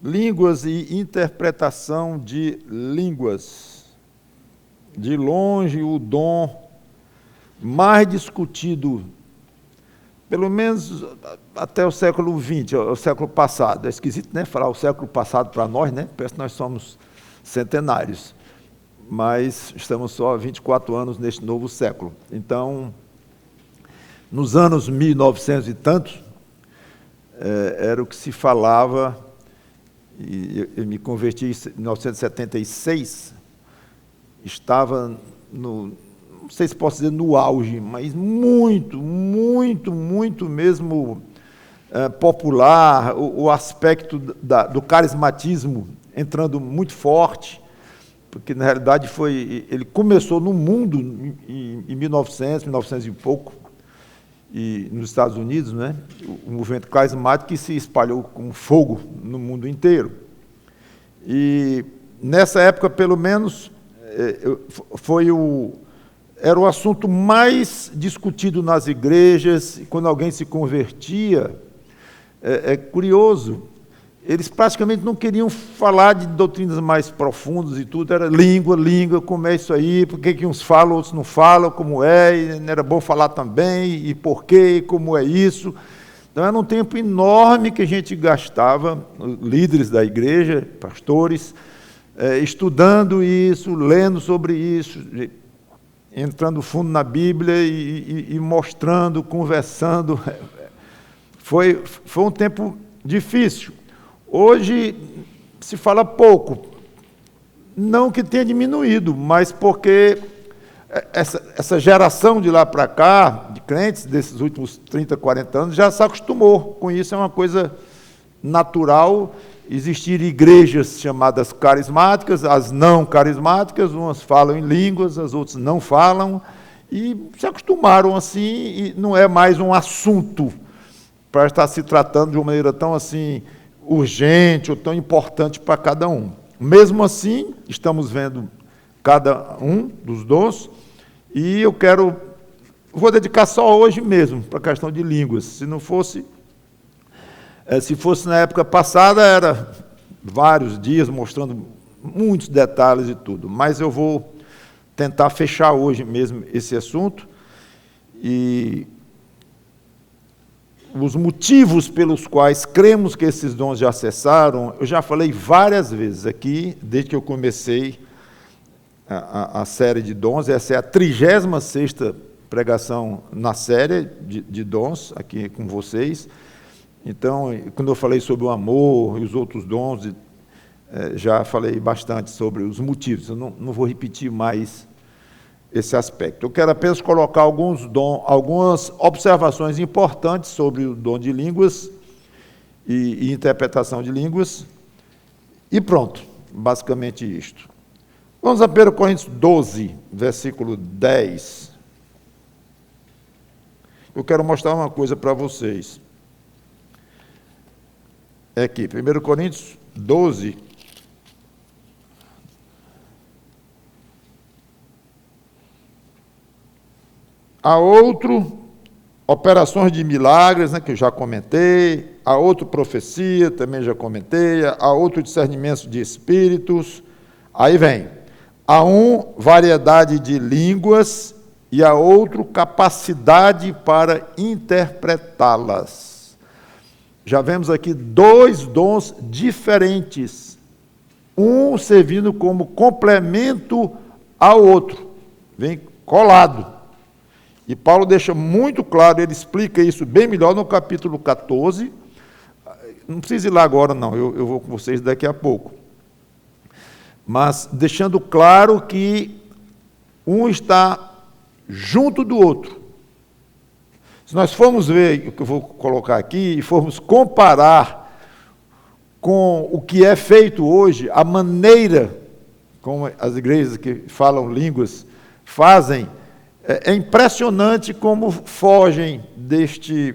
Línguas e interpretação de línguas. De longe, o dom mais discutido, pelo menos até o século XX, o século passado. É esquisito, né, falar o século passado para nós, né? Parece que nós somos centenários. Mas estamos só há 24 anos neste novo século. Então, nos anos 1900 e tantos, era o que se falava, e eu me converti em 1976, estava no, não sei se posso dizer no auge, mas muito mesmo popular, o aspecto do carismatismo entrando muito forte, porque na realidade ele começou no mundo em 1900 e pouco, e nos Estados Unidos, né, o movimento carismático que se espalhou com fogo no mundo inteiro. E nessa época, pelo menos, era o assunto mais discutido nas igrejas. Quando alguém se convertia, é curioso, eles praticamente não queriam falar de doutrinas mais profundas e tudo, era língua, como é isso aí, por que uns falam, outros não falam, como é, e era bom falar também, e por quê, e como é isso. Então era um tempo enorme que a gente gastava, líderes da igreja, pastores, estudando isso, lendo sobre isso, entrando fundo na Bíblia e mostrando, conversando. Foi um tempo difícil. Hoje se fala pouco, não que tenha diminuído, mas porque essa geração de lá para cá, de crentes, desses últimos 30, 40 anos, já se acostumou com isso, é uma coisa natural. Existir igrejas chamadas carismáticas, as não carismáticas, umas falam em línguas, as outras não falam, e se acostumaram assim, e não é mais um assunto para estar se tratando de uma maneira tão assim urgente ou tão importante para cada um. Mesmo assim, estamos vendo cada um dos dons, e vou dedicar só hoje mesmo para a questão de línguas. Se fosse na época passada, era vários dias mostrando muitos detalhes e tudo, mas eu vou tentar fechar hoje mesmo esse assunto. E os motivos pelos quais cremos que esses dons já cessaram, eu já falei várias vezes aqui, desde que eu comecei a série de dons. Essa é a 36ª pregação na série de dons, aqui com vocês. Então, quando eu falei sobre o amor e os outros dons, já falei bastante sobre os motivos. Eu não vou repetir mais esse aspecto. Eu quero apenas colocar algumas observações importantes sobre o dom de línguas e interpretação de línguas, e pronto, basicamente isto. Vamos a 1 Coríntios 12, versículo 10. Eu quero mostrar uma coisa para vocês. É aqui, 1 Coríntios 12, há operações de milagres, né, que eu já comentei, há outro profecia, também já comentei, há outro discernimento de espíritos, aí vem, há variedade de línguas e há outro capacidade para interpretá-las. Já vemos aqui 2 dons diferentes, um servindo como complemento ao outro, vem colado. E Paulo deixa muito claro, ele explica isso bem melhor no capítulo 14, não precisa ir lá agora não, eu vou com vocês daqui a pouco, mas deixando claro que um está junto do outro. Se nós formos ver o que eu vou colocar aqui, e formos comparar com o que é feito hoje, a maneira como as igrejas que falam línguas fazem, é impressionante como fogem deste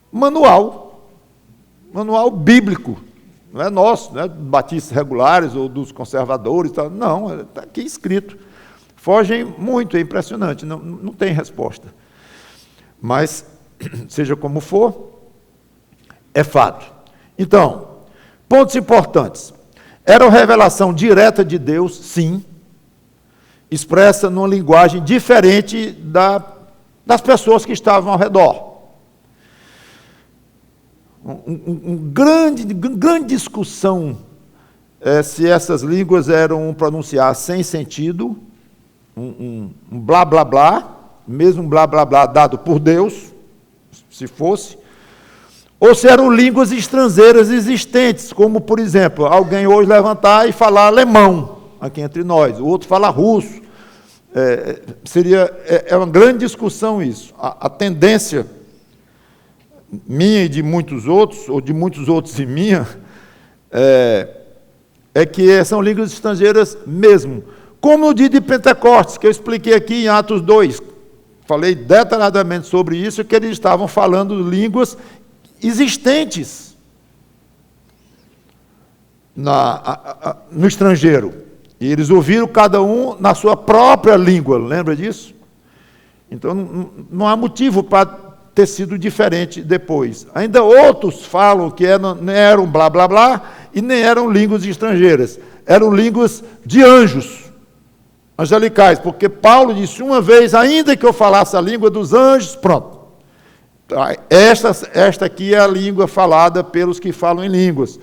manual bíblico, não é nosso, não é dos batistas regulares ou dos conservadores, não, está aqui escrito. Fogem muito, é impressionante, não tem resposta. Mas, seja como for, é fato. Então, Pontos importantes. Era uma revelação direta de Deus, sim, expressa numa linguagem diferente das pessoas que estavam ao redor. Grande discussão se essas línguas eram um pronunciar sem sentido, um blá blá blá, mesmo um blá blá blá dado por Deus, se fosse, ou se eram línguas estrangeiras existentes, como, por exemplo, alguém hoje levantar e falar alemão, aqui entre nós, o outro fala russo. É uma grande discussão isso. A tendência minha e de muitos outros, ou de muitos outros e minha, é que são línguas estrangeiras mesmo. Como no dia de Pentecostes, que eu expliquei aqui em Atos 2, falei detalhadamente sobre isso, que eles estavam falando línguas existentes no estrangeiro. E eles ouviram cada um na sua própria língua, lembra disso? Então não há motivo para ter sido diferente depois. Ainda outros falam que não eram blá blá blá e nem eram línguas estrangeiras, eram línguas de anjos, angelicais, porque Paulo disse uma vez, ainda que eu falasse a língua dos anjos, pronto. Esta aqui é a língua falada pelos que falam em línguas,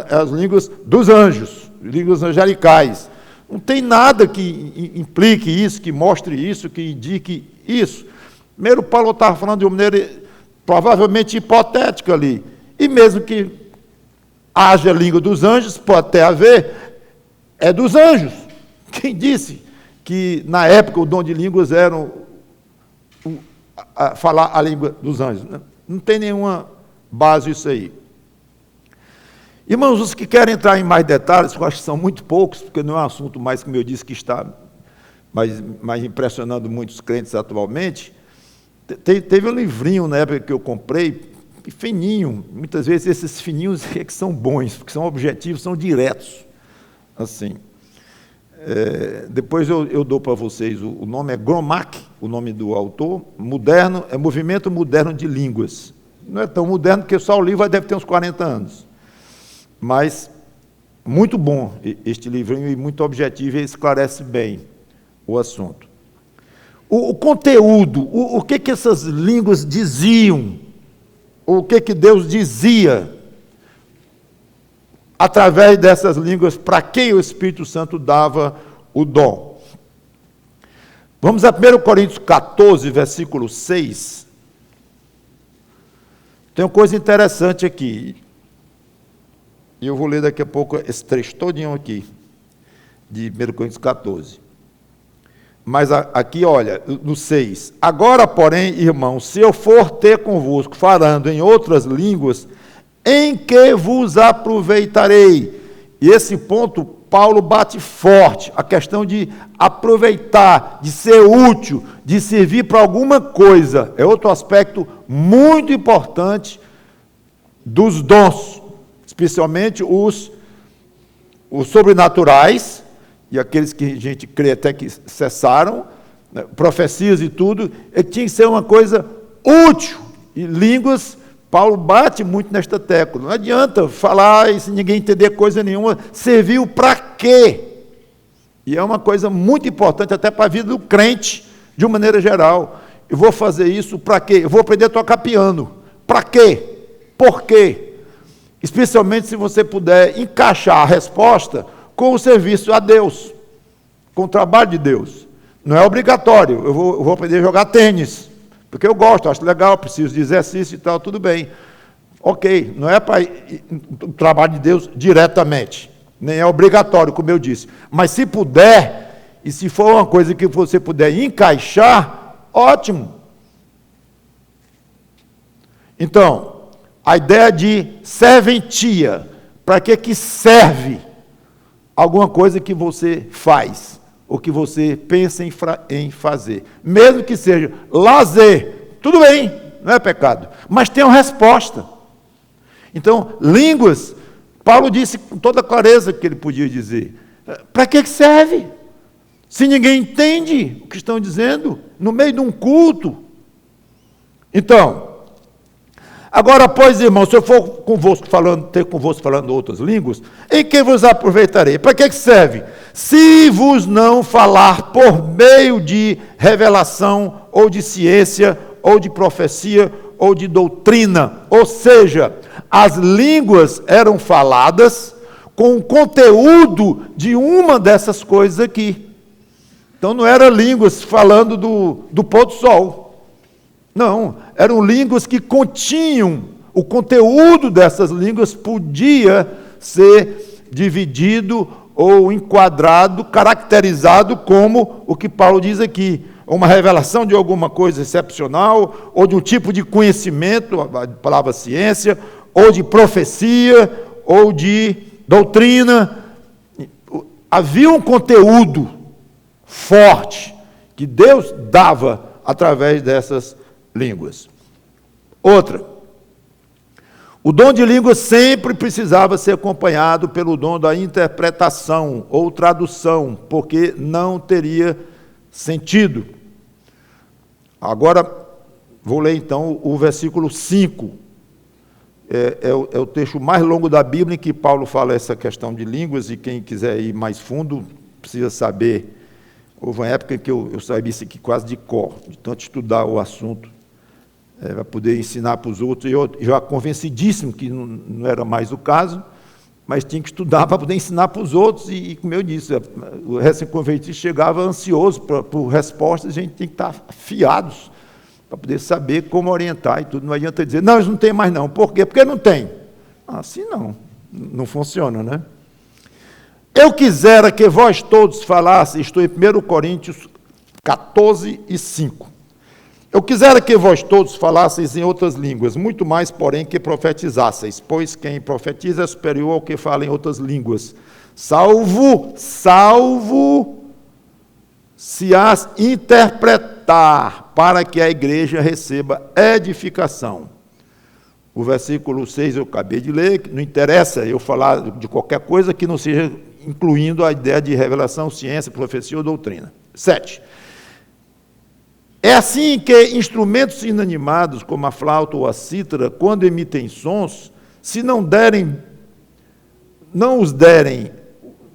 as línguas dos anjos, línguas angelicais. Não tem nada que implique isso, que mostre isso, que indique isso. Primeiro, Paulo estava falando de uma maneira provavelmente hipotética ali, e mesmo que haja língua dos anjos, pode até haver, é dos anjos. Quem disse que na época o dom de línguas era falar a língua dos anjos? Não tem nenhuma base isso aí. Irmãos, os que querem entrar em mais detalhes, eu acho que são muito poucos, porque não é um assunto mais, como eu disse, que está mais impressionando muitos crentes atualmente. Teve um livrinho na época que eu comprei, fininho, muitas vezes esses fininhos é que são bons, porque são objetivos, são diretos, assim. Depois eu dou para vocês, o nome é Gromack, o nome do autor, moderno, é Movimento Moderno de Línguas. Não é tão moderno, porque só o livro deve ter uns 40 anos. Mas muito bom este livrinho e muito objetivo e esclarece bem o assunto. O conteúdo, o que essas línguas diziam, o que Deus dizia através dessas línguas, para quem o Espírito Santo dava o dom. Vamos a 1 Coríntios 14, versículo 6. Tem uma coisa interessante aqui. E eu vou ler daqui a pouco esse trecho todinho aqui, de 1 Coríntios 14. Mas aqui, olha, no 6. Agora, porém, irmãos, se eu for ter convosco falando em outras línguas, em que vos aproveitarei? E esse ponto, Paulo bate forte, a questão de aproveitar, de ser útil, de servir para alguma coisa. É outro aspecto muito importante dos dons, especialmente os sobrenaturais, e aqueles que a gente crê até que cessaram, né, profecias e tudo, tinha que ser uma coisa útil. E línguas, Paulo bate muito nesta tecla. Não adianta falar e se ninguém entender coisa nenhuma, serviu para quê? E é uma coisa muito importante até para a vida do crente, de uma maneira geral. Eu vou fazer isso para quê? Eu vou aprender a tocar piano. Para quê? Por quê? Especialmente se você puder encaixar a resposta com o serviço a Deus, com o trabalho de Deus. Não é obrigatório, eu vou aprender a jogar tênis, porque eu gosto, acho legal, preciso de exercício e tal, tudo bem. Ok, não é para o trabalho de Deus diretamente, nem é obrigatório, como eu disse. Mas se puder, e se for uma coisa que você puder encaixar, ótimo. Então, a ideia de serventia, para que serve alguma coisa que você faz, ou que você pensa em fazer, mesmo que seja lazer, tudo bem, não é pecado, mas tem uma resposta. Então, línguas, Paulo disse com toda clareza que ele podia dizer, para que serve? Se ninguém entende o que estão dizendo, no meio de um culto. Então, Agora, pois, irmãos, se eu for ter convosco falando outras línguas, em que vos aproveitarei? Para que serve? Se vos não falar por meio de revelação, ou de ciência, ou de profecia, ou de doutrina. Ou seja, as línguas eram faladas com o conteúdo de uma dessas coisas aqui. Então não eram línguas falando do pôr do sol. Não, eram línguas que continham, o conteúdo dessas línguas podia ser dividido ou enquadrado, caracterizado como o que Paulo diz aqui, uma revelação de alguma coisa excepcional, ou de um tipo de conhecimento, a palavra ciência, ou de profecia, ou de doutrina. Havia um conteúdo forte que Deus dava através dessas línguas. Outra, o dom de línguas sempre precisava ser acompanhado pelo dom da interpretação ou tradução, porque não teria sentido. Agora, vou ler então o versículo 5. É o texto mais longo da Bíblia em que Paulo fala essa questão de línguas, e quem quiser ir mais fundo precisa saber. Houve uma época em que eu sabia isso aqui quase de cor, de tanto estudar o assunto, para poder ensinar para os outros. Eu já convencidíssimo que não era mais o caso, mas tinha que estudar para poder ensinar para os outros, e como eu disse, o recém-convertido chegava ansioso por respostas, a gente tem que estar afiados para poder saber como orientar e tudo. Não adianta dizer, não, eles não têm mais não. Por quê? Porque não tem. Assim não funciona, né? Eu quisera que vós todos falasseis, estou em 1 Coríntios 14 e 5. Eu quisera que vós todos falasseis em outras línguas, muito mais, porém, que profetizasseis, pois quem profetiza é superior ao que fala em outras línguas, salvo se as interpretar, para que a igreja receba edificação. O versículo 6 eu acabei de ler, que não interessa eu falar de qualquer coisa que não seja incluindo a ideia de revelação, ciência, profecia ou doutrina. 7. É assim que instrumentos inanimados, como a flauta ou a cítara, quando emitem sons, se não os derem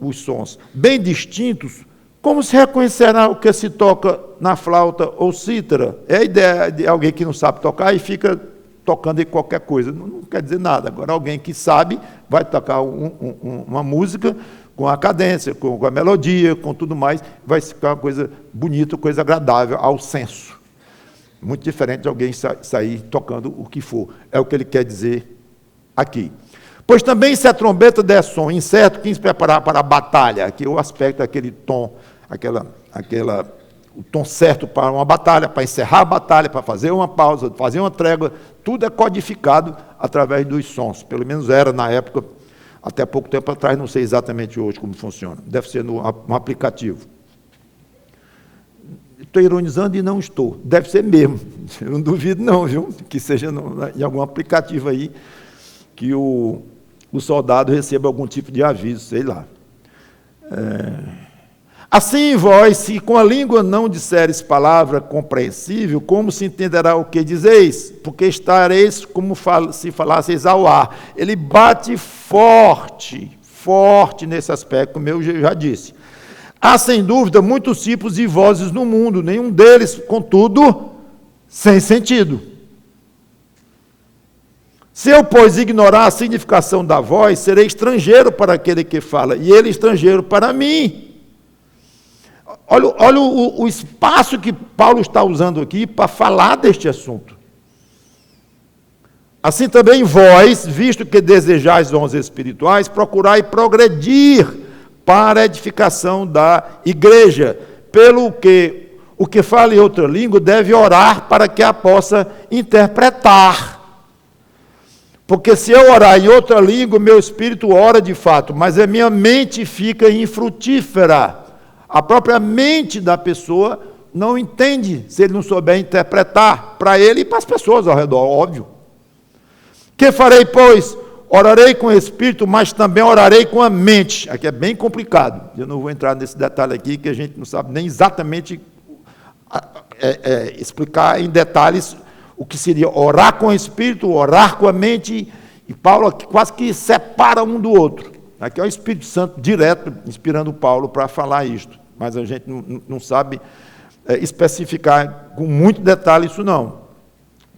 os sons bem distintos, como se reconhecerá o que se toca na flauta ou cítara? É a ideia de alguém que não sabe tocar e fica tocando em qualquer coisa. Não quer dizer nada. Agora, alguém que sabe vai tocar uma música com a cadência, com a melodia, com tudo mais, vai ficar uma coisa bonita, coisa agradável ao senso. Muito diferente de alguém sair tocando o que for. É o que ele quer dizer aqui. Pois também se a trombeta der som incerto, quem se preparar para a batalha, aqui é o aspecto, aquele tom, o tom certo para uma batalha, para encerrar a batalha, para fazer uma pausa, fazer uma trégua, tudo é codificado através dos sons. Pelo menos era na época, até pouco tempo atrás, não sei exatamente hoje como funciona. Deve ser no aplicativo. Estou ironizando e não estou. Deve ser mesmo. Eu não duvido não, viu? Que seja em algum aplicativo aí, que o soldado receba algum tipo de aviso, sei lá. Assim vós, se com a língua não disseres palavra compreensível, como se entenderá o que dizeis? Porque estareis como se falasseis ao ar. Ele bate forte nesse aspecto, como eu já disse. Há, sem dúvida, muitos tipos de vozes no mundo, nenhum deles, contudo, sem sentido. Se eu, pois, ignorar a significação da voz, serei estrangeiro para aquele que fala, e ele estrangeiro para mim. Olha o espaço que Paulo está usando aqui para falar deste assunto. Assim também vós, visto que desejais dons espirituais, procurai progredir para a edificação da igreja, pelo que o que fala em outra língua deve orar para que a possa interpretar. Porque se eu orar em outra língua, meu espírito ora de fato, mas a minha mente fica infrutífera. A própria mente da pessoa não entende se ele não souber interpretar para ele e para as pessoas ao redor, óbvio. Que farei, pois? Orarei com o espírito, mas também orarei com a mente. Aqui é bem complicado. Eu não vou entrar nesse detalhe aqui, que a gente não sabe nem exatamente explicar em detalhes o que seria orar com o Espírito, orar com a mente, e Paulo aqui quase que separa um do outro. Aqui é o Espírito Santo direto inspirando Paulo para falar isto, mas a gente não sabe especificar com muito detalhe isso não.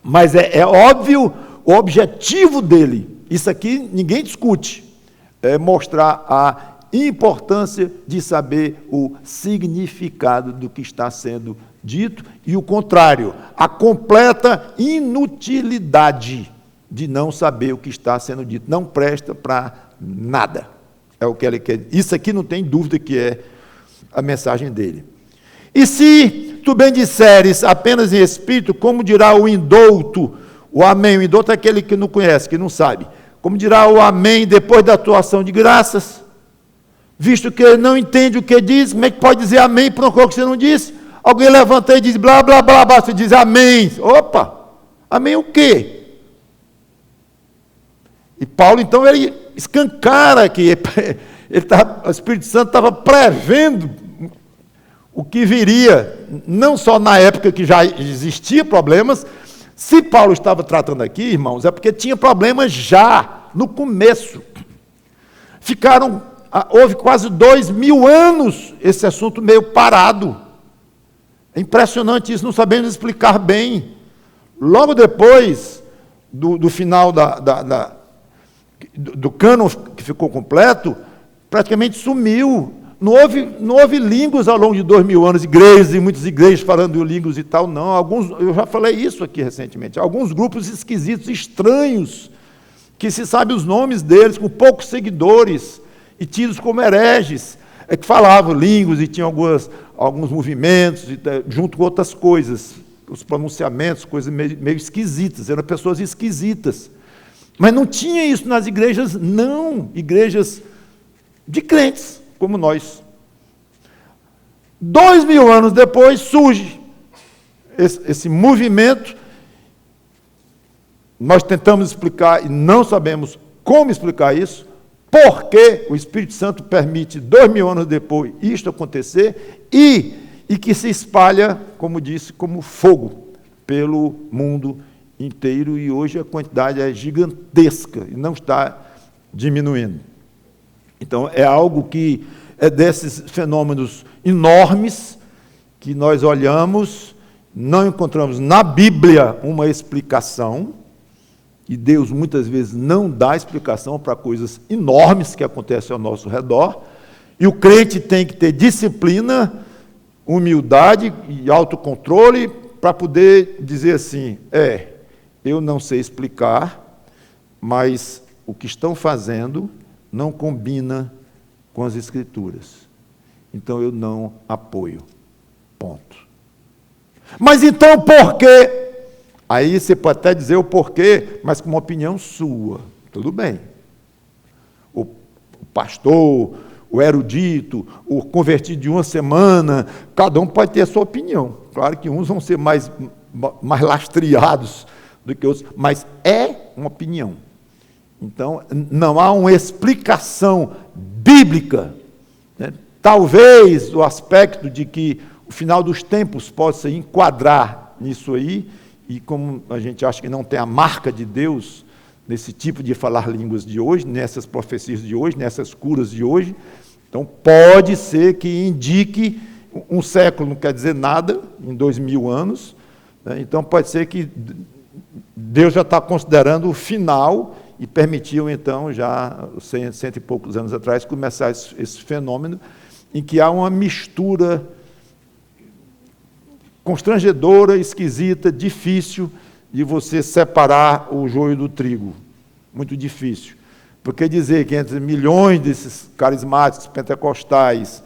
Mas é óbvio o objetivo dele, isso aqui ninguém discute, é mostrar a importância de saber o significado do que está sendo dito e o contrário, a completa inutilidade de não saber o que está sendo dito. Não presta para nada. É o que ele quer. Isso aqui não tem dúvida que é a mensagem dele. E se tu bem disseres apenas em espírito, como dirá o indouto, o amém? O indouto é aquele que não conhece, que não sabe. Como dirá o amém depois da tua ação de graças? Visto que ele não entende o que diz, como é que pode dizer amém para uma coisa que você não disse? Alguém levanta e diz blá, blá, blá, blá, você diz amém. Opa, amém o quê? E Paulo, então, ele escancara que o Espírito Santo estava prevendo o que viria, não só na época que já existia problemas. Se Paulo estava tratando aqui, irmãos, é porque tinha problemas já no começo. Houve quase 2000 anos esse assunto meio parado. É impressionante isso, não sabemos explicar bem. Logo depois do final do cânon que ficou completo, praticamente sumiu. Não houve línguas ao longo de 2000 anos, igrejas e muitas igrejas falando de línguas e tal, não. Eu já falei isso aqui recentemente. Alguns grupos esquisitos, estranhos, que se sabe os nomes deles, com poucos seguidores, e tidos como hereges, que falavam línguas e tinham alguns movimentos, junto com outras coisas, os pronunciamentos, coisas meio esquisitas, eram pessoas esquisitas. Mas não tinha isso nas igrejas, não, igrejas de crentes, como nós. 2000 anos depois surge esse movimento, nós tentamos explicar e não sabemos como explicar isso, porque o Espírito Santo permite 2000 anos depois isto acontecer e que se espalha, como disse, como fogo pelo mundo inteiro, e hoje a quantidade é gigantesca e não está diminuindo. Então, é algo que é desses fenômenos enormes que nós olhamos, não encontramos na Bíblia uma explicação, e Deus muitas vezes não dá explicação para coisas enormes que acontecem ao nosso redor, e o crente tem que ter disciplina, humildade e autocontrole para poder dizer assim, eu não sei explicar, mas o que estão fazendo não combina com as Escrituras. Então eu não apoio. Ponto. Mas então por quê? Aí você pode até dizer o porquê, mas com uma opinião sua. Tudo bem. O pastor, o erudito, o convertido de uma semana, cada um pode ter a sua opinião. Claro que uns vão ser mais lastreados do que outros, mas é uma opinião. Então, não há uma explicação bíblica, né? Talvez o aspecto de que o final dos tempos possa enquadrar nisso aí, e como a gente acha que não tem a marca de Deus nesse tipo de falar línguas de hoje, nessas profecias de hoje, nessas curas de hoje, então pode ser que indique um século, não quer dizer nada, em 2000 anos, né? Então pode ser que Deus já está considerando o final e permitiu, então, já 100 e poucos anos atrás, começar esse fenômeno em que há uma mistura constrangedora, esquisita, difícil de você separar o joio do trigo. Muito difícil. Porque dizer que entre milhões desses carismáticos pentecostais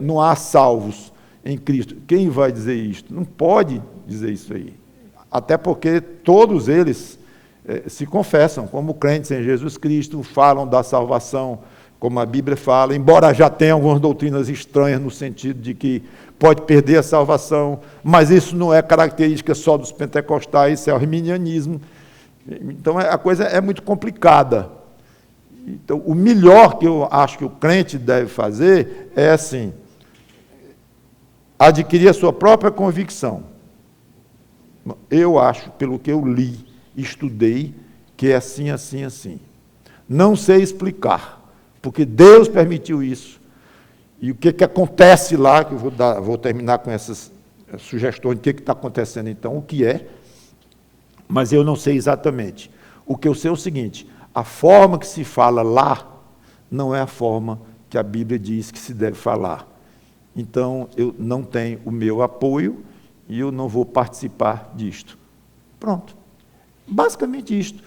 não há salvos em Cristo, quem vai dizer isto? Não pode dizer isso aí. Até porque todos eles se confessam como crentes em Jesus Cristo, falam da salvação, como a Bíblia fala, embora já tenha algumas doutrinas estranhas no sentido de que pode perder a salvação, mas isso não é característica só dos pentecostais, isso é o arminianismo. Então a coisa é muito complicada. Então, o melhor que eu acho que o crente deve fazer é assim, adquirir a sua própria convicção. Eu acho, pelo que eu li, estudei, que é assim, assim, assim. Não sei explicar, porque Deus permitiu isso. E o que acontece lá, que eu vou terminar com essas sugestões de o que está acontecendo então, o que é, mas eu não sei exatamente. O que eu sei é o seguinte, a forma que se fala lá não é a forma que a Bíblia diz que se deve falar. Então, eu não tenho o meu apoio e eu não vou participar disto. Pronto. Basicamente isto.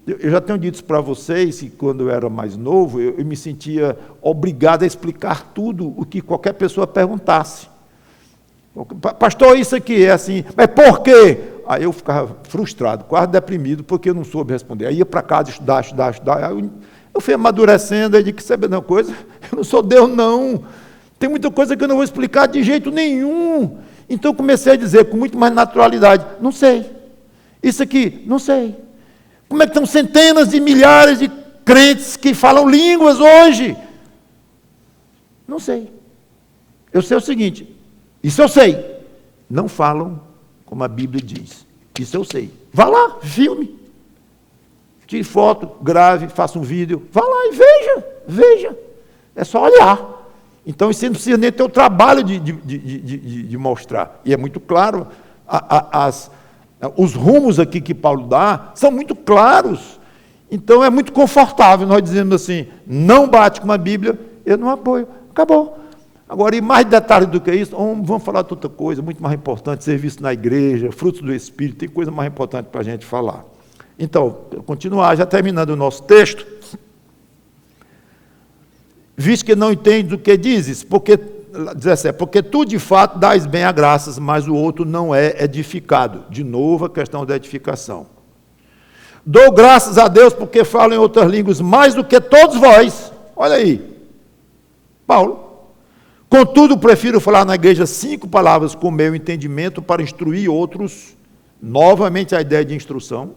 Eu já tenho dito isso para vocês, que quando eu era mais novo, eu me sentia obrigado a explicar tudo o que qualquer pessoa perguntasse. Pastor, isso aqui é assim, mas por quê? Aí eu ficava frustrado, quase deprimido, porque eu não soube responder. Aí ia para casa estudar. Aí eu fui amadurecendo, aí disse, que sabe uma coisa? Eu não sou Deus, não. Tem muita coisa que eu não vou explicar de jeito nenhum. Então eu comecei a dizer com muito mais naturalidade, não sei. Isso aqui, não sei. Como é que estão centenas de milhares de crentes que falam línguas hoje? Não sei. Eu sei o seguinte, isso eu sei. Não falam como a Bíblia diz. Isso eu sei. Vá lá, filme. Tire foto, grave, faça um vídeo. Vá lá e veja. É só olhar. Então, você não precisa nem ter o trabalho de mostrar. E é muito claro, os rumos aqui que Paulo dá são muito claros. Então, é muito confortável nós dizendo assim, não bate com a Bíblia, eu não apoio. Acabou. Agora, e mais detalhes do que isso, vamos falar de outra coisa, muito mais importante, serviço na igreja, frutos do Espírito, tem coisa mais importante para a gente falar. Então, continuar, já terminando o nosso texto, visto que não entende o que dizes, porque tu de fato dás bem a graças, mas o outro não é edificado. De novo, a questão da edificação. Dou graças a Deus porque falo em outras línguas mais do que todos vós. Olha aí, Paulo. Contudo, prefiro falar na igreja 5 palavras com meu entendimento para instruir outros, novamente a ideia de instrução,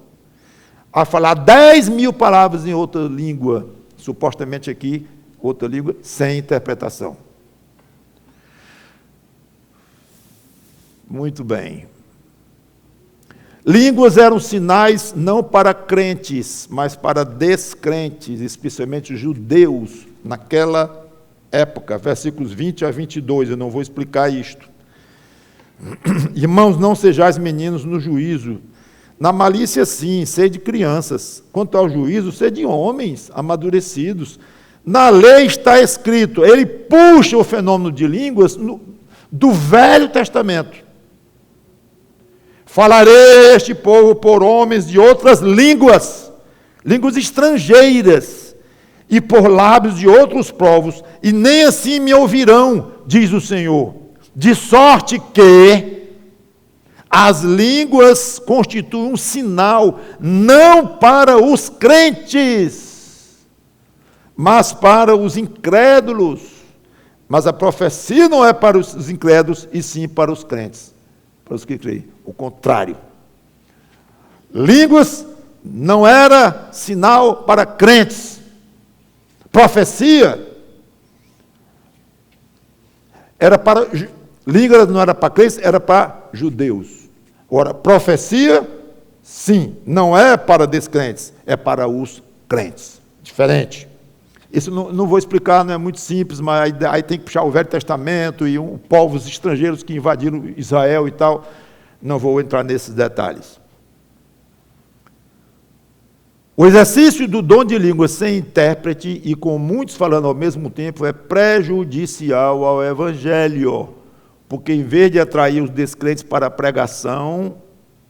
a falar 10.000 palavras em outra língua, supostamente aqui, outra língua, sem interpretação. Muito bem. Línguas eram sinais não para crentes, mas para descrentes, especialmente judeus, naquela época, versículos 20 a 22, eu não vou explicar isto. Irmãos, não sejais meninos no juízo. Na malícia, sim, sede crianças. Quanto ao juízo, sede homens amadurecidos. Na lei está escrito, ele puxa o fenômeno de línguas do Velho Testamento. Falarei este povo por homens de outras línguas, línguas estrangeiras, e por lábios de outros povos, e nem assim me ouvirão, diz o Senhor. De sorte que as línguas constituem um sinal, não para os crentes, mas para os incrédulos. Mas a profecia não é para os incrédulos, e sim para os crentes, para os que creem. O contrário. Línguas não era sinal para crentes. Profecia era para... Línguas não era para crentes, era para judeus. Ora, profecia, sim, não é para descrentes, é para os crentes. Diferente. Isso não vou explicar, não é muito simples, mas aí tem que puxar o Velho Testamento e povos estrangeiros que invadiram Israel e tal. Não vou entrar nesses detalhes. O exercício do dom de língua sem intérprete e com muitos falando ao mesmo tempo é prejudicial ao Evangelho, porque em vez de atrair os descrentes para a pregação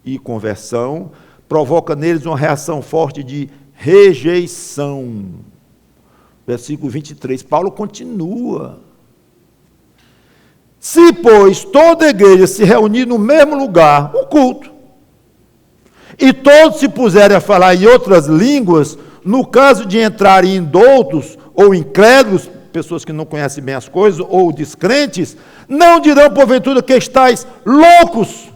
e conversão, provoca neles uma reação forte de rejeição. Versículo 23, Paulo continua. Se, pois, toda a igreja se reunir no mesmo lugar, um culto, e todos se puserem a falar em outras línguas, no caso de entrarem indoutos ou incrédulos, pessoas que não conhecem bem as coisas, ou descrentes, não dirão porventura que estáis loucos.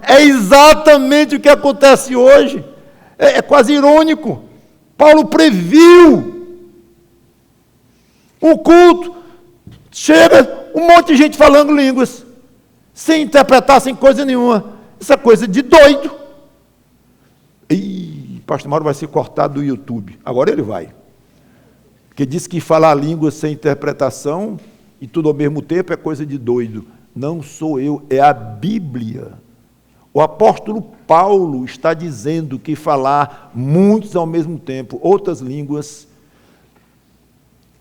É exatamente o que acontece hoje. É quase irônico. Paulo previu o culto, chega um monte de gente falando línguas, sem interpretar, sem coisa nenhuma. Isso é coisa de doido. Ih, pastor Mauro vai ser cortado do YouTube. Agora ele vai. Porque diz que falar língua sem interpretação e tudo ao mesmo tempo é coisa de doido. Não sou eu, é a Bíblia. O apóstolo Paulo está dizendo que falar muitos ao mesmo tempo, outras línguas,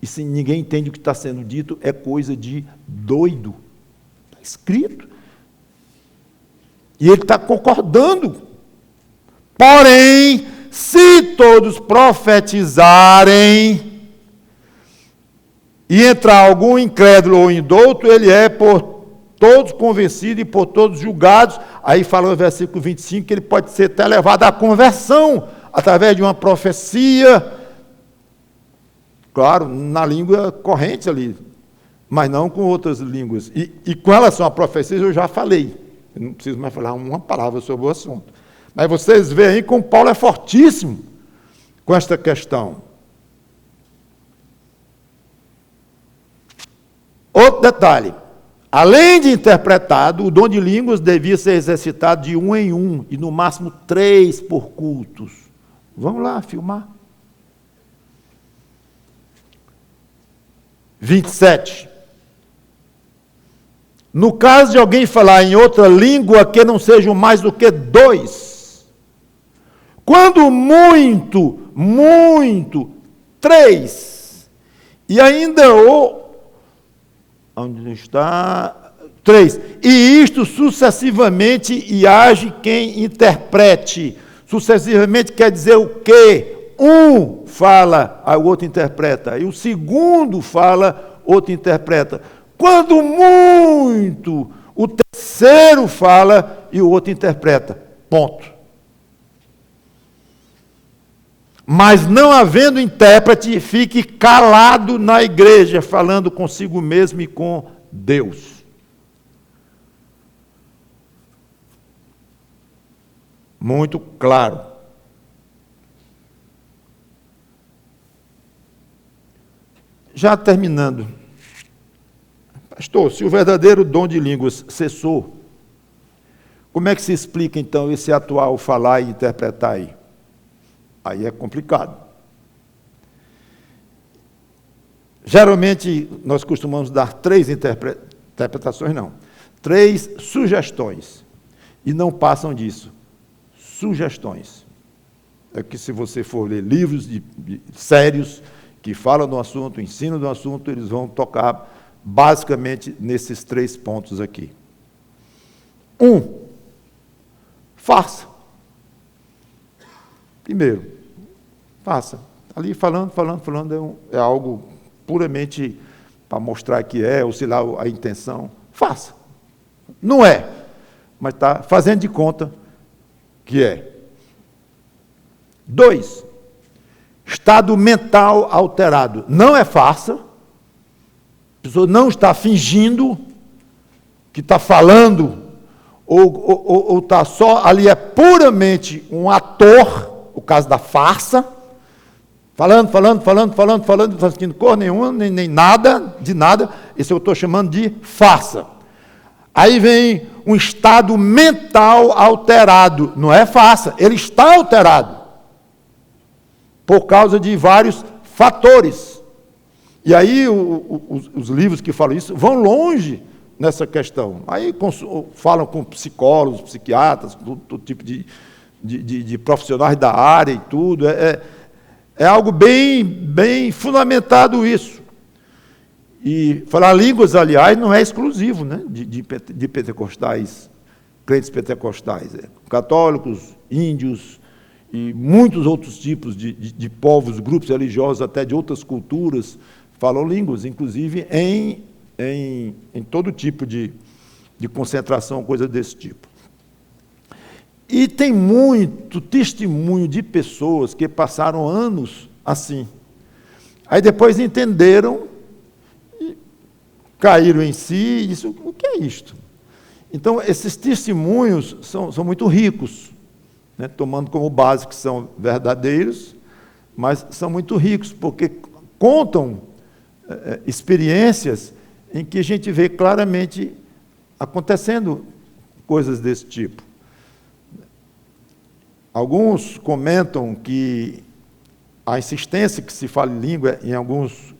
e se ninguém entende o que está sendo dito, é coisa de doido. Está escrito. E ele está concordando. Porém, se todos profetizarem e entrar algum incrédulo ou indouto, ele é por todos convencidos e por todos julgados. Aí fala no versículo 25 que ele pode ser até levado à conversão através de uma profecia. Claro, na língua corrente ali, mas não com outras línguas. E com relação a profecias eu já falei. Eu não preciso mais falar uma palavra sobre o assunto. Mas vocês veem aí como Paulo é fortíssimo com esta questão. Outro detalhe. Além de interpretado, o dom de línguas devia ser exercitado de 1 em 1, e no máximo 3 por cultos. Vamos lá, filmar. 27. No caso de alguém falar em outra língua que não sejam mais do que 2, quando muito, 3, e ainda onde está? 3. E isto sucessivamente, e age quem interprete. Sucessivamente quer dizer o quê? Um fala, aí o outro interpreta. E o segundo fala, outro interpreta. Quando muito, o terceiro fala e o outro interpreta. Ponto. Mas não havendo intérprete, fique calado na igreja, falando consigo mesmo e com Deus. Muito claro. Já terminando. Pastor, se o verdadeiro dom de línguas cessou, como é que se explica então esse atual falar e interpretar aí? Aí é complicado. Geralmente, nós costumamos dar 3 interpretações, não. 3 sugestões. E não passam disso. Sugestões. É que se você for ler livros sérios que falam do assunto, ensinam do assunto, eles vão tocar basicamente nesses 3 pontos aqui. 1. Faça. Primeiro, faça. Ali falando, é algo puramente para mostrar que é, ou sei lá, a intenção. Faça. Não é, mas está fazendo de conta que é. 2. Estado mental alterado. Não é farsa. A pessoa não está fingindo que está falando, ou está só, ali é puramente um ator, o caso da farsa, falando, não está sentindo cor nenhuma, nem nada, de nada, isso eu estou chamando de farsa. Aí vem um estado mental alterado, não é farsa, ele está alterado, por causa de vários fatores. E aí os livros que falam isso vão longe nessa questão. Aí falam com psicólogos, psiquiatras, todo tipo de profissionais da área e tudo. É algo bem fundamentado isso. E falar línguas, aliás, não é exclusivo, né, de pentecostais, crentes pentecostais. Católicos, índios e muitos outros tipos de povos, grupos religiosos, até de outras culturas, falam línguas, inclusive em todo tipo de concentração, coisa desse tipo. E tem muito testemunho de pessoas que passaram anos assim. Aí depois entenderam, e caíram em si e disseram, o que é isto? Então, esses testemunhos são muito ricos, né, tomando como base que são verdadeiros, mas são muito ricos, porque contam experiências em que a gente vê claramente acontecendo coisas desse tipo. Alguns comentam que a insistência que se fala em língua em algumas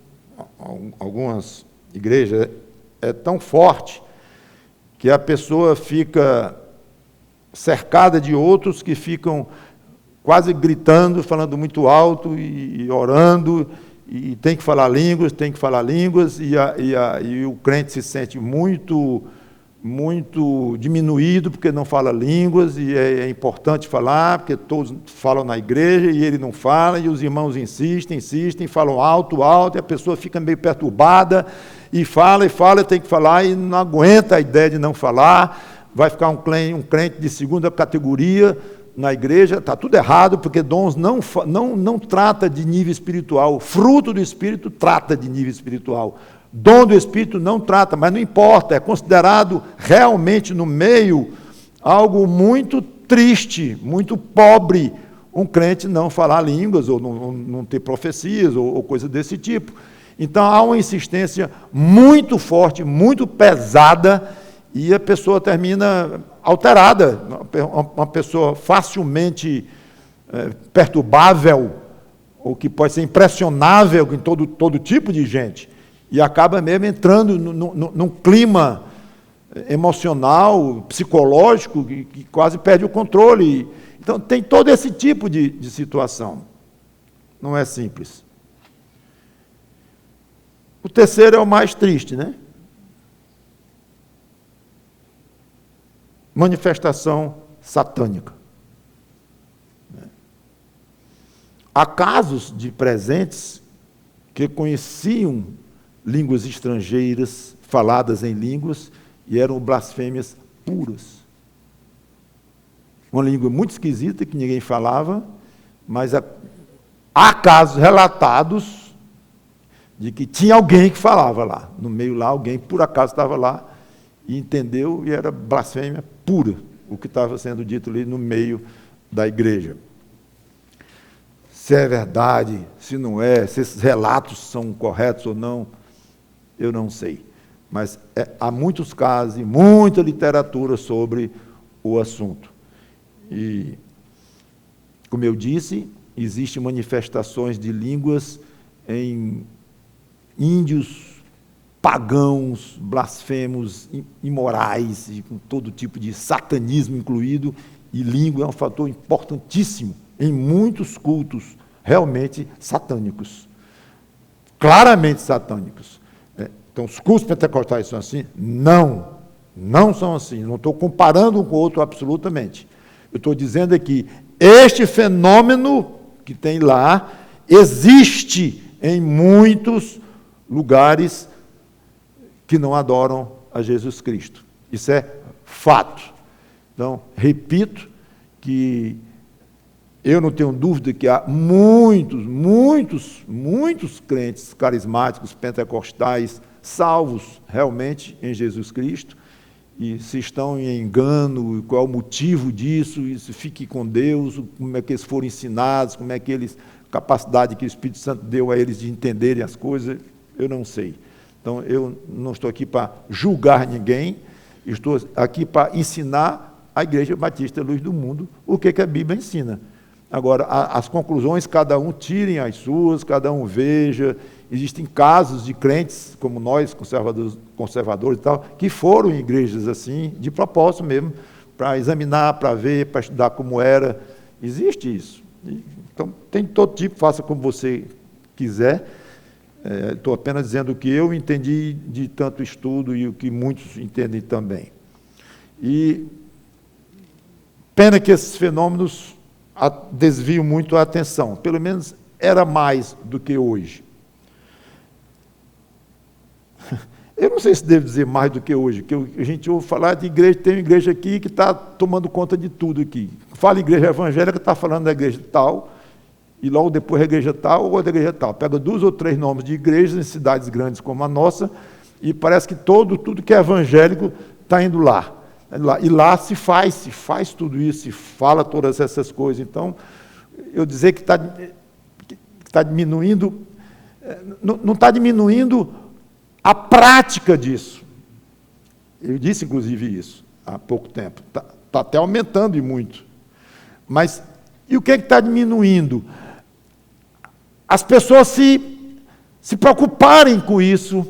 igrejas é tão forte que a pessoa fica cercada de outros que ficam quase gritando, falando muito alto e orando, e tem que falar línguas, e o crente se sente muito diminuído porque não fala línguas, e é importante falar, porque todos falam na igreja e ele não fala, e os irmãos insistem, falam alto, e a pessoa fica meio perturbada, e fala, tem que falar, e não aguenta a ideia de não falar, vai ficar um crente de segunda categoria na igreja. Está tudo errado, porque dons não trata de nível espiritual, fruto do Espírito trata de nível espiritual. Dom do Espírito não trata, mas não importa, é considerado realmente no meio algo muito triste, muito pobre, um crente não falar línguas, ou não ter profecias, ou coisa desse tipo. Então há uma insistência muito forte, muito pesada, e a pessoa termina alterada, uma pessoa facilmente perturbável, ou que pode ser impressionável em todo tipo de gente, e acaba mesmo entrando num clima emocional, psicológico, que quase perde o controle. Então, tem todo esse tipo de situação. Não é simples. O terceiro é o mais triste, né? Manifestação satânica. Há casos de presentes que conheciam línguas estrangeiras, faladas em línguas, e eram blasfêmias puras. Uma língua muito esquisita, que ninguém falava, mas há casos relatados de que tinha alguém que falava lá. No meio lá, alguém por acaso estava lá e entendeu, e era blasfêmia pura, o que estava sendo dito ali no meio da igreja. Se é verdade, se não é, se esses relatos são corretos ou não, eu não sei. Mas há muitos casos e muita literatura sobre o assunto. E, como eu disse, existem manifestações de línguas em índios, pagãos, blasfemos, imorais, e com todo tipo de satanismo incluído, e língua é um fator importantíssimo em muitos cultos realmente satânicos, claramente satânicos. Então, os cultos pentecostais são assim? Não são assim. Não estou comparando um com o outro absolutamente. Eu estou dizendo que este fenômeno que tem lá existe em muitos lugares que não adoram a Jesus Cristo. Isso é fato. Então, repito que eu não tenho dúvida que há muitos crentes carismáticos, pentecostais, salvos realmente em Jesus Cristo, e se estão em engano, qual é o motivo disso, e se fique com Deus, como é que eles foram ensinados, como é que eles, capacidade que o Espírito Santo deu a eles de entenderem as coisas, eu não sei. Então, eu não estou aqui para julgar ninguém, estou aqui para ensinar a Igreja Batista Luz do Mundo o que a Bíblia ensina. Agora, as conclusões, cada um tirem as suas, cada um veja. Existem casos de crentes, como nós, conservadores e tal, que foram em igrejas assim, de propósito mesmo, para examinar, para ver, para estudar como era. Existe isso. Então, tem todo tipo, faça como você quiser. Estou apenas dizendo o que eu entendi de tanto estudo e o que muitos entendem também. E pena que esses fenômenos desviam muito a atenção, pelo menos era mais do que hoje. Eu não sei se devo dizer mais do que hoje, que a gente ouve falar de igreja, tem uma igreja aqui que está tomando conta de tudo aqui. Fala igreja evangélica, está falando da igreja tal, e logo depois a igreja tal ou outra igreja tal. Pega 2 ou 3 nomes de igrejas em cidades grandes como a nossa, e parece que tudo que é evangélico está indo lá. E lá se faz tudo isso, se fala todas essas coisas. Então, eu dizer que está diminuindo, não está diminuindo a prática disso. Eu disse, inclusive, isso há pouco tempo. Está até aumentando e muito. Mas E o que é que está diminuindo? As pessoas se preocuparem com isso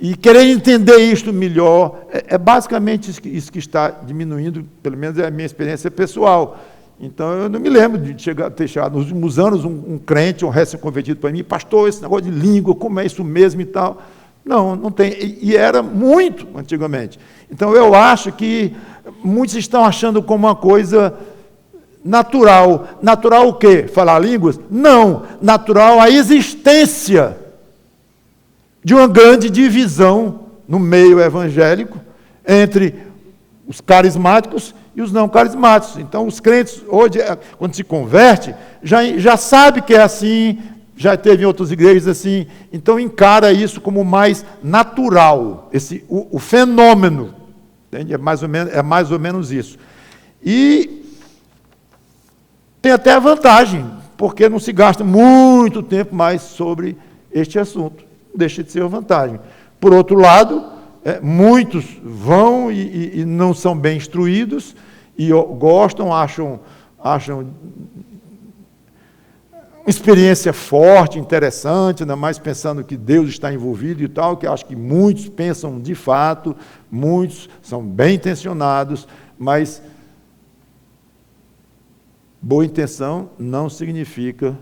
e quererem entender isto melhor. É basicamente isso que está diminuindo, pelo menos é a minha experiência pessoal. Então, eu não me lembro de ter chegado nos últimos anos um crente, um recém-convertido para mim, pastor, esse negócio de língua, como é isso mesmo e tal. Não, não tem. E era muito antigamente. Então, eu acho que muitos estão achando como uma coisa natural. Natural o quê? Falar línguas? Não. Natural a existência de uma grande divisão no meio evangélico entre os carismáticos e os não carismáticos. Então, os crentes, hoje, quando se converte, já sabe que é assim, já teve em outras igrejas assim, então encara isso como mais natural, o fenômeno, entende? É mais ou menos isso. E tem até a vantagem, porque não se gasta muito tempo mais sobre este assunto, deixa de ser uma vantagem. Por outro lado, muitos vão e não são bem instruídos, e gostam, acham uma experiência forte, interessante, ainda mais pensando que Deus está envolvido e tal, que acho que muitos pensam de fato, muitos são bem intencionados, mas boa intenção não significa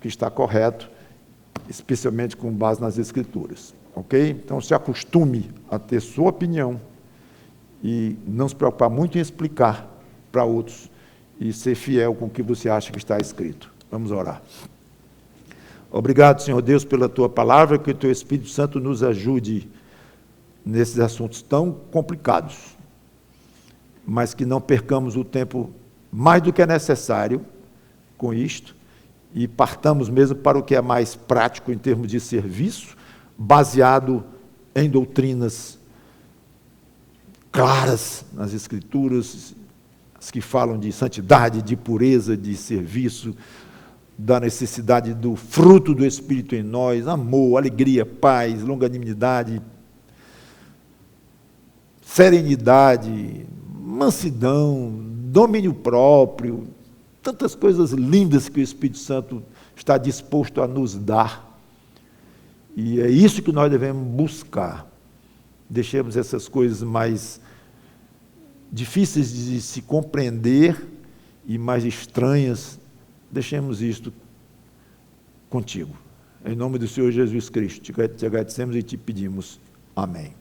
que está correto, especialmente com base nas Escrituras. Ok? Então, se acostume a ter sua opinião e não se preocupar muito em explicar para outros e ser fiel com o que você acha que está escrito. Vamos orar. Obrigado, Senhor Deus, pela Tua palavra, que o Teu Espírito Santo nos ajude nesses assuntos tão complicados, mas que não percamos o tempo mais do que é necessário com isto e partamos mesmo para o que é mais prático em termos de serviço, baseado em doutrinas claras nas Escrituras, as que falam de santidade, de pureza, de serviço, da necessidade do fruto do Espírito em nós, amor, alegria, paz, longanimidade, serenidade, mansidão, domínio próprio, tantas coisas lindas que o Espírito Santo está disposto a nos dar. E é isso que nós devemos buscar. Deixemos essas coisas mais difíceis de se compreender e mais estranhas, deixemos isto contigo. Em nome do Senhor Jesus Cristo, te agradecemos e te pedimos. Amém.